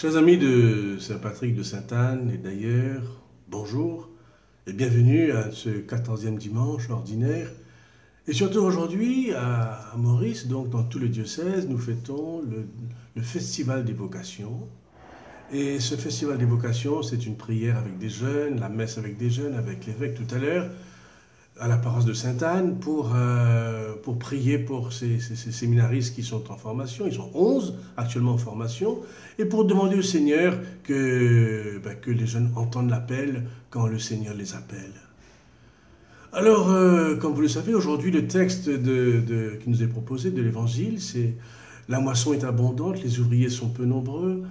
Chers amis de Saint-Patrick de Sainte-Anne et d'ailleurs, bonjour et bienvenue à ce 14e dimanche ordinaire. Et surtout aujourd'hui, à Maurice, donc dans tout le diocèse, nous fêtons le Festival des vocations. Et ce Festival des vocations, c'est une prière avec des jeunes, la messe avec des jeunes, avec l'évêque tout à l'heure, à la paroisse de Sainte-Anne, pour prier pour ces séminaristes qui sont en formation. Ils sont 11 actuellement en formation. Et pour demander au Seigneur que les jeunes entendent l'appel quand le Seigneur les appelle. Alors, comme vous le savez, aujourd'hui, le texte qui nous est proposé de l'Évangile, c'est « La moisson est abondante, les ouvriers sont peu nombreux ».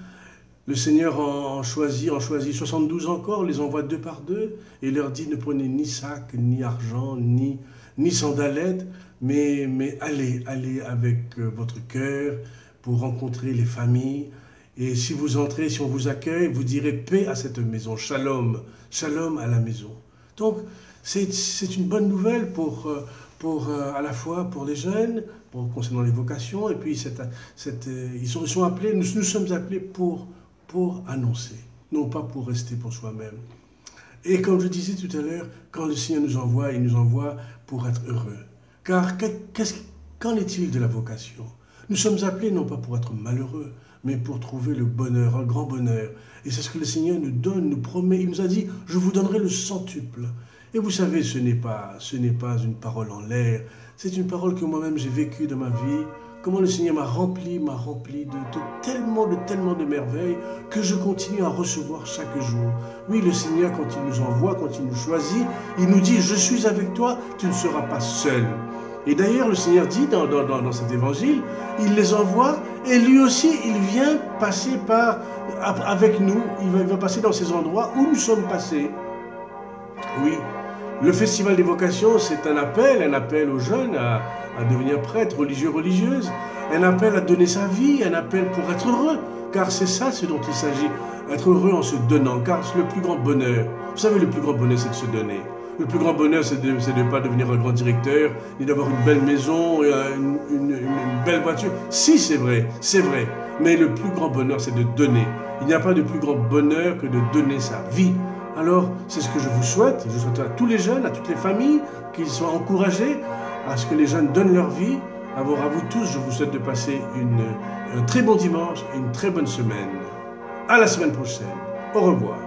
Le Seigneur en choisit 72 encore, les envoie 2 par 2, et leur dit « Ne prenez ni sac, ni argent, ni sandalettes, mais allez avec votre cœur pour rencontrer les familles. Et si vous entrez, si on vous accueille, vous direz paix à cette maison, shalom, shalom à la maison. » Donc, c'est une bonne nouvelle à la fois pour les jeunes, concernant les vocations, et puis ils sont appelés, nous sommes appelés pour annoncer, non pas pour rester pour soi-même. Et comme je disais tout à l'heure, quand le Seigneur nous envoie, il nous envoie pour être heureux. Car qu'en est-il de la vocation? Nous sommes appelés non pas pour être malheureux, mais pour trouver le bonheur, un grand bonheur. Et c'est ce que le Seigneur nous donne, nous promet. Il nous a dit, je vous donnerai le centuple. Et vous savez, ce n'est pas une parole en l'air, c'est une parole que moi-même j'ai vécue dans ma vie. Comment le Seigneur m'a rempli de tellement de merveilles que je continue à recevoir chaque jour. Oui, le Seigneur, quand il nous envoie, quand il nous choisit, il nous dit « Je suis avec toi, tu ne seras pas seul ». Et d'ailleurs, le Seigneur dit dans cet évangile, il les envoie et lui aussi, il vient passer avec nous, il va passer dans ces endroits où nous sommes passés. Oui, le Festival des vocations, c'est un appel aux jeunes à devenir prêtres, religieux, religieuses, un appel à donner sa vie, un appel pour être heureux, car c'est ça ce dont il s'agit, être heureux en se donnant, car c'est le plus grand bonheur. Vous savez, le plus grand bonheur, c'est de se donner. Le plus grand bonheur, c'est de ne pas devenir un grand directeur, ni d'avoir une belle maison, une belle voiture. Si, c'est vrai, mais le plus grand bonheur, c'est de donner. Il n'y a pas de plus grand bonheur que de donner sa vie. Alors, c'est ce que je vous souhaite. Je souhaite à tous les jeunes, à toutes les familles, qu'ils soient encouragés à ce que les jeunes donnent leur vie. Alors, à vous tous, je vous souhaite de passer un très bon dimanche et une très bonne semaine. À la semaine prochaine. Au revoir.